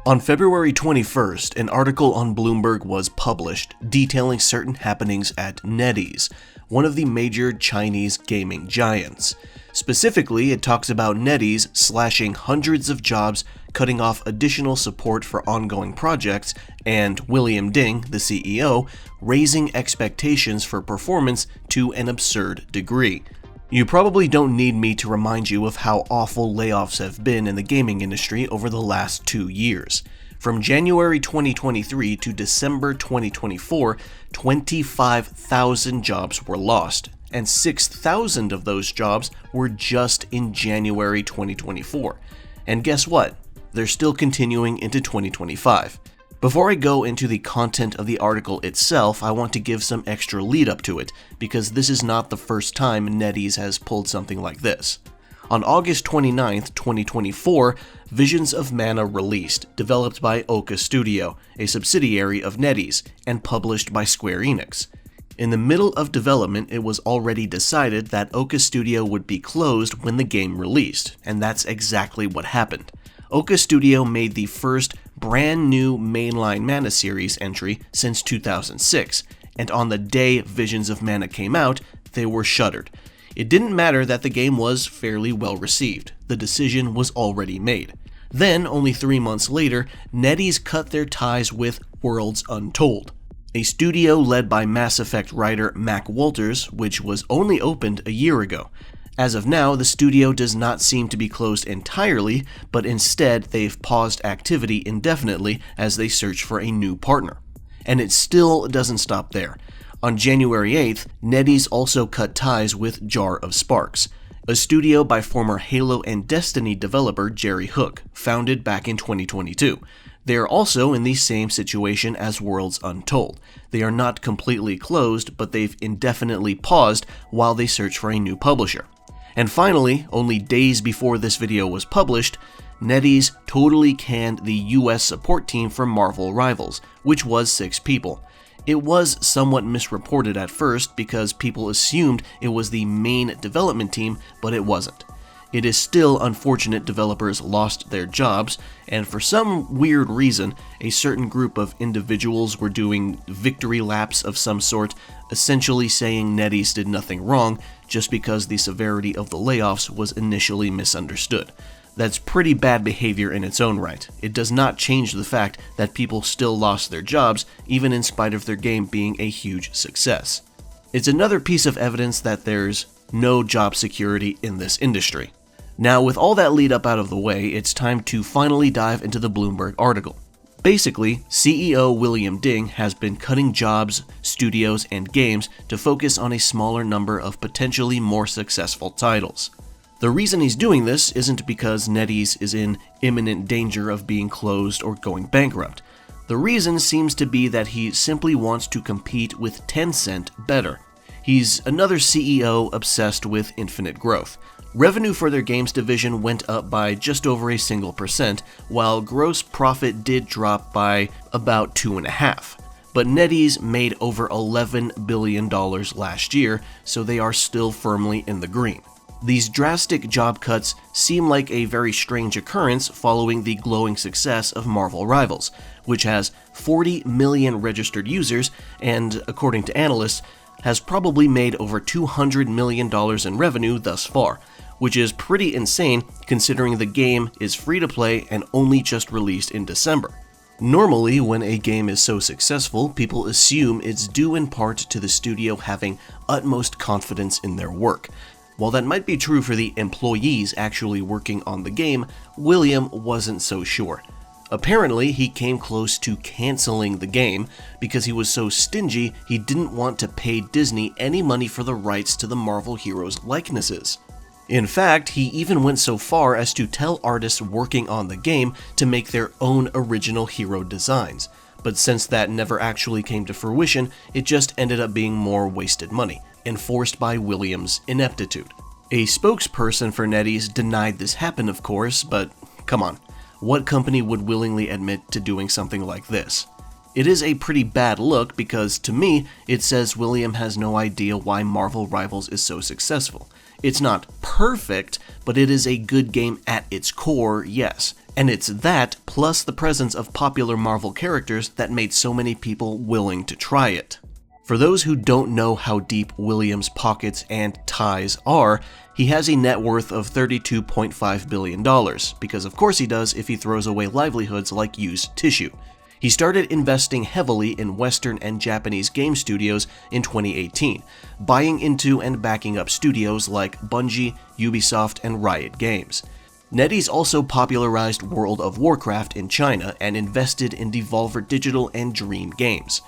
On February 21st, an article on Bloomberg was published detailing certain happenings at NetEase, one of the major Chinese gaming giants. Specifically, it talks about NetEase slashing hundreds of jobs, cutting off additional support for ongoing projects, and William Ding, the CEO, raising expectations for performance to an absurd degree. You probably don't need me to remind you of how awful layoffs have been in the gaming industry over the last 2 years. From January 2023 to December 2024, 25,000 jobs were lost, and 6,000 of those jobs were just in January 2024. And guess what? They're still continuing into 2025. Before I go into the content of the article itself, I want to give some extra lead up to it, because this is not the first time NetEase has pulled something like this. On August 29, 2024, Visions of Mana released, developed by Oka Studio, a subsidiary of NetEase, and published by Square Enix. In the middle of development, it was already decided that Oka Studio would be closed when the game released, and that's exactly what happened. Oka Studio made the first brand new mainline Mana series entry since 2006, and on the day Visions of Mana came out, they were shuttered. It didn't matter that the game was fairly well received, the decision was already made. Then, only 3 months later, NetEase cut their ties with Worlds Untold, a studio led by Mass Effect writer Mac Walters, which was only opened a year ago. As of now, the studio does not seem to be closed entirely, but instead they've paused activity indefinitely as they search for a new partner. And it still doesn't stop there. On January 8th, NetEase also cut ties with Jar of Sparks, a studio by former Halo and Destiny developer Jerry Hook, founded back in 2022. They are also in the same situation as Worlds Untold. They are not completely closed, but they've indefinitely paused while they search for a new publisher. And finally, only days before this video was published, NetEase totally canned the US support team for Marvel Rivals, which was 6 people. It was somewhat misreported at first because people assumed it was the main development team, but it wasn't. It is still unfortunate developers lost their jobs, and for some weird reason, a certain group of individuals were doing victory laps of some sort, essentially saying NetEase did nothing wrong just because the severity of the layoffs was initially misunderstood. That's pretty bad behavior in its own right. It does not change the fact that people still lost their jobs, even in spite of their game being a huge success. It's another piece of evidence that there's no job security in this industry. Now, with all that lead up out of the way, it's time to finally dive into the Bloomberg article. Basically, CEO William Ding has been cutting jobs, studios, and games to focus on a smaller number of potentially more successful titles. The reason he's doing this isn't because NetEase is in imminent danger of being closed or going bankrupt. The reason seems to be that he simply wants to compete with Tencent better. He's another CEO obsessed with infinite growth. Revenue for their games division went up by just over a single percent, while gross profit did drop by about 2.5%. But NetEase made over $11 billion last year, so they are still firmly in the green. These drastic job cuts seem like a very strange occurrence following the glowing success of Marvel Rivals, which has 40 million registered users and, according to analysts, has probably made over $200 million in revenue thus far, which is pretty insane considering the game is free to play and only just released in December. Normally, when a game is so successful, people assume it's due in part to the studio having utmost confidence in their work. While that might be true for the employees actually working on the game, William wasn't so sure. Apparently, he came close to canceling the game because he was so stingy he didn't want to pay Disney any money for the rights to the Marvel heroes' likenesses. In fact, he even went so far as to tell artists working on the game to make their own original hero designs. But since that never actually came to fruition, it just ended up being more wasted money, enforced by William's ineptitude. A spokesperson for NetEase denied this happened, of course, but come on, what company would willingly admit to doing something like this? It is a pretty bad look because, to me, it says William has no idea why Marvel Rivals is so successful. It's not perfect, but it is a good game at its core, yes. And it's that, plus the presence of popular Marvel characters, that made so many people willing to try it. For those who don't know how deep William's pockets and ties are, he has a net worth of $32.5 billion, because of course he does if he throws away livelihoods like used tissue. He started investing heavily in Western and Japanese game studios in 2018, buying into and backing up studios like Bungie, Ubisoft, and Riot Games. NetEase also popularized World of Warcraft in China and invested in Devolver Digital and Dream Games.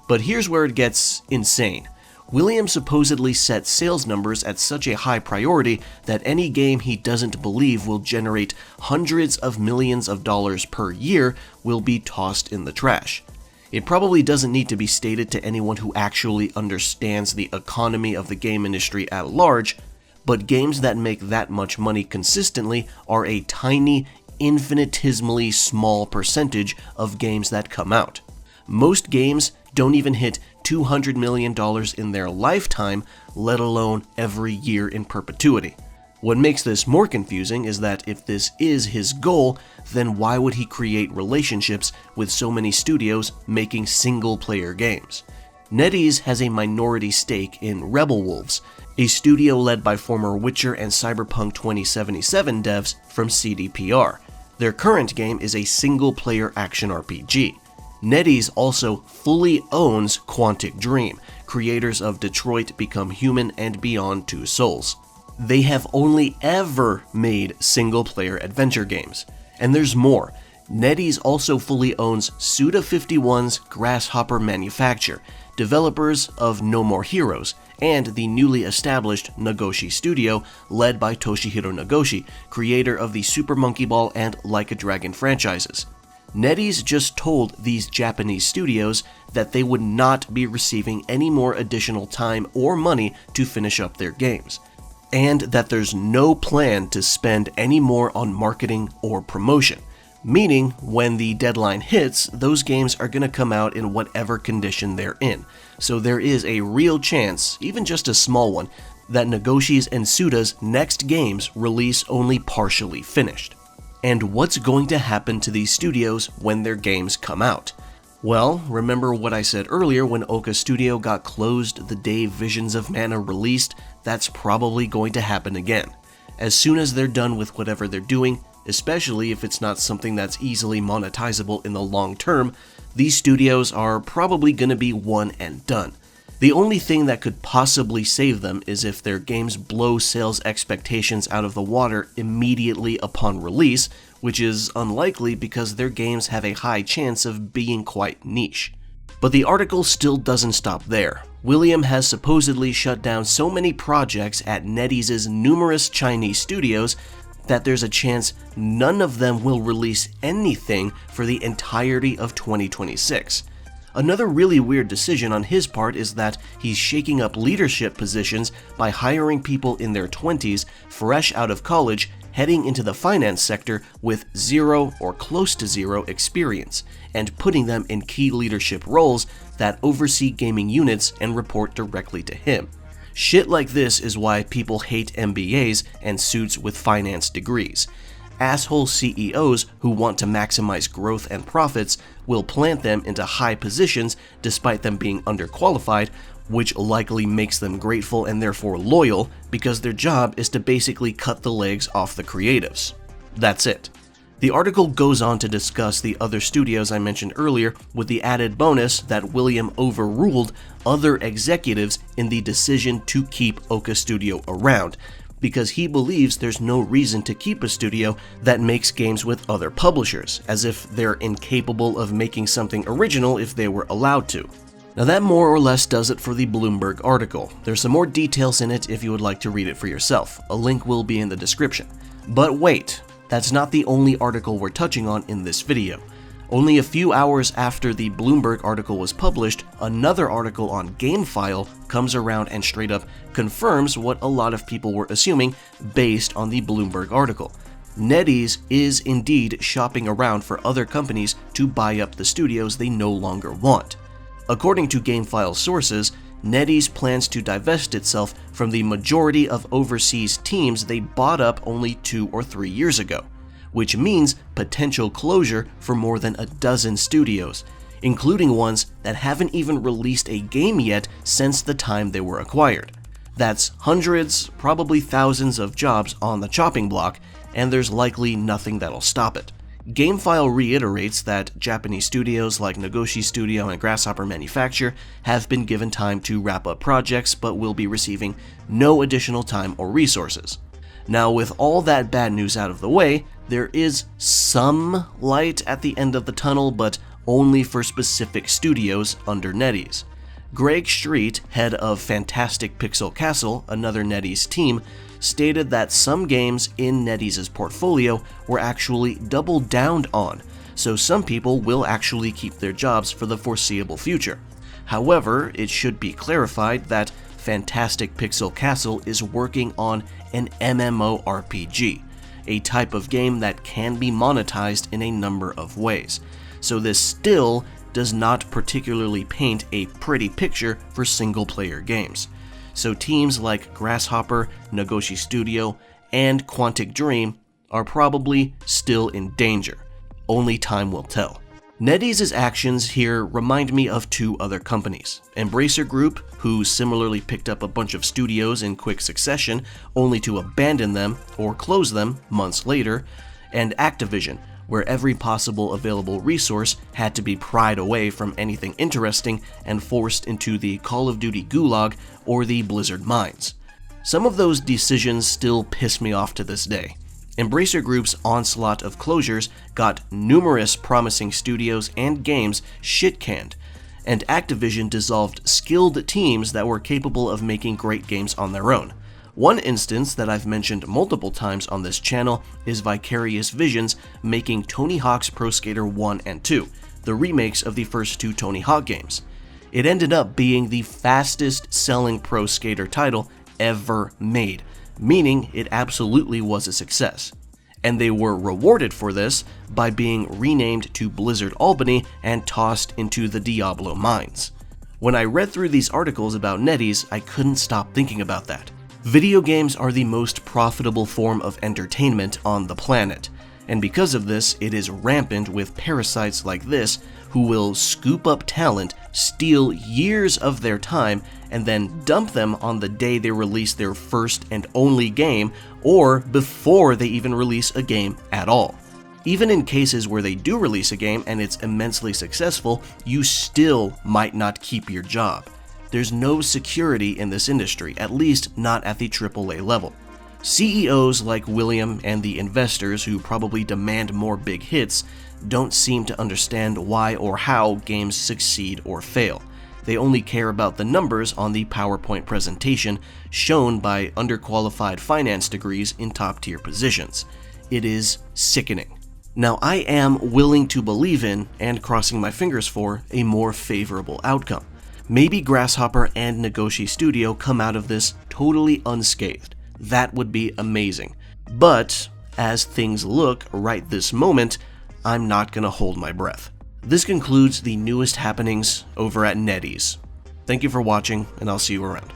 But here's where it gets insane. William supposedly set sales numbers at such a high priority that any game he doesn't believe will generate hundreds of millions of dollars per year will be tossed in the trash. It probably doesn't need to be stated to anyone who actually understands the economy of the game industry at large, but games that make that much money consistently are a tiny, infinitesimally small percentage of games that come out. Most games don't even hit $200 million in their lifetime, let alone every year in perpetuity. What makes this more confusing is that if this is his goal, then why would he create relationships with so many studios making single-player games? NetEase has a minority stake in Rebel Wolves, a studio led by former Witcher and Cyberpunk 2077 devs from CDPR. Their current game is a single-player action RPG. NetEase also fully owns Quantic Dream, creators of Detroit Become Human and Beyond Two Souls. They have only ever made single-player adventure games. And there's more. NetEase also fully owns Suda51's Grasshopper manufacture, developers of No More Heroes, and the newly established Nagoshi studio led by Toshihiro Nagoshi, creator of the Super Monkey Ball and Like a Dragon franchises. NetEase just told these Japanese studios that they would not be receiving any more additional time or money to finish up their games, and that there's no plan to spend any more on marketing or promotion, meaning when the deadline hits, those games are going to come out in whatever condition they're in. So there is a real chance, even just a small one, that Nagoshi's and Suda's next games release only partially finished. And what's going to happen to these studios when their games come out? Well, remember what I said earlier when Oka Studio got closed the day Visions of Mana released? That's probably going to happen again. As soon as they're done with whatever they're doing, especially if it's not something that's easily monetizable in the long term, these studios are probably going to be one and done. The only thing that could possibly save them is if their games blow sales expectations out of the water immediately upon release, which is unlikely because their games have a high chance of being quite niche. But the article still doesn't stop there. William has supposedly shut down so many projects at NetEase's numerous Chinese studios that there's a chance none of them will release anything for the entirety of 2026. Another really weird decision on his part is that he's shaking up leadership positions by hiring people in their 20s, fresh out of college, heading into the finance sector with zero or close to zero experience, and putting them in key leadership roles that oversee gaming units and report directly to him. Shit like this is why people hate MBAs and suits with finance degrees. Asshole CEOs who want to maximize growth and profits will plant them into high positions despite them being underqualified, which likely makes them grateful and therefore loyal because their job is to basically cut the legs off the creatives. That's it. The article goes on to discuss the other studios I mentioned earlier, with the added bonus that William overruled other executives in the decision to keep Oka Studio around, because he believes there's no reason to keep a studio that makes games with other publishers, as if they're incapable of making something original if they were allowed to. Now that more or less does it for the Bloomberg article. There's some more details in it if you would like to read it for yourself. A link will be in the description. But wait, that's not the only article we're touching on in this video. Only a few hours after the Bloomberg article was published, another article on GameFile comes around and straight up confirms what a lot of people were assuming based on the Bloomberg article. NetEase is indeed shopping around for other companies to buy up the studios they no longer want. According to GameFile sources, NetEase plans to divest itself from the majority of overseas teams they bought up only 2 or 3 years ago, which means potential closure for more than a dozen studios, including ones that haven't even released a game yet since the time they were acquired. That's hundreds, probably thousands of jobs on the chopping block, and there's likely nothing that'll stop it. GameFile reiterates that Japanese studios like Nagoshi Studio and Grasshopper Manufacture have been given time to wrap up projects but will be receiving no additional time or resources. Now, with all that bad news out of the way, there is some light at the end of the tunnel, but only for specific studios under NetEase. Greg Street, head of Fantastic Pixel Castle, another NetEase team, stated that some games in NetEase's portfolio were actually doubled down on, so some people will actually keep their jobs for the foreseeable future. However, it should be clarified that Fantastic Pixel Castle is working on an MMORPG, a type of game that can be monetized in a number of ways, so this still does not particularly paint a pretty picture for single-player games. So teams like Grasshopper, Nagoshi Studio, and Quantic Dream are probably still in danger. Only time will tell. NetEase's actions here remind me of 2 other companies. Embracer Group, who similarly picked up a bunch of studios in quick succession only to abandon them or close them months later, and Activision, where every possible available resource had to be pried away from anything interesting and forced into the Call of Duty gulag or the Blizzard mines. Some of those decisions still piss me off to this day. Embracer Group's onslaught of closures got numerous promising studios and games shit-canned, and Activision dissolved skilled teams that were capable of making great games on their own. One instance that I've mentioned multiple times on this channel is Vicarious Visions making Tony Hawk's Pro Skater 1 and 2, the remakes of the first 2 Tony Hawk games. It ended up being the fastest-selling Pro Skater title ever made, meaning it absolutely was a success. And they were rewarded for this by being renamed to Blizzard Albany and tossed into the Diablo mines. When I read through these articles about NetEase, I couldn't stop thinking about that. Video games are the most profitable form of entertainment on the planet, and because of this, it is rampant with parasites like this who will scoop up talent, steal years of their time, and then dump them on the day they release their first and only game, or before they even release a game at all. Even in cases where they do release a game and it's immensely successful, you still might not keep your job. There's no security in this industry, at least not at the AAA level. CEOs like William and the investors who probably demand more big hits don't seem to understand why or how games succeed or fail. They only care about the numbers on the PowerPoint presentation shown by underqualified finance degrees in top-tier positions. It is sickening. Now, I am willing to believe in, and crossing my fingers for, a more favorable outcome. Maybe Grasshopper and Nagoshi Studio come out of this totally unscathed. That would be amazing. But, as things look right this moment, I'm not gonna hold my breath. This concludes the newest happenings over at NetEase. Thank you for watching, and I'll see you around.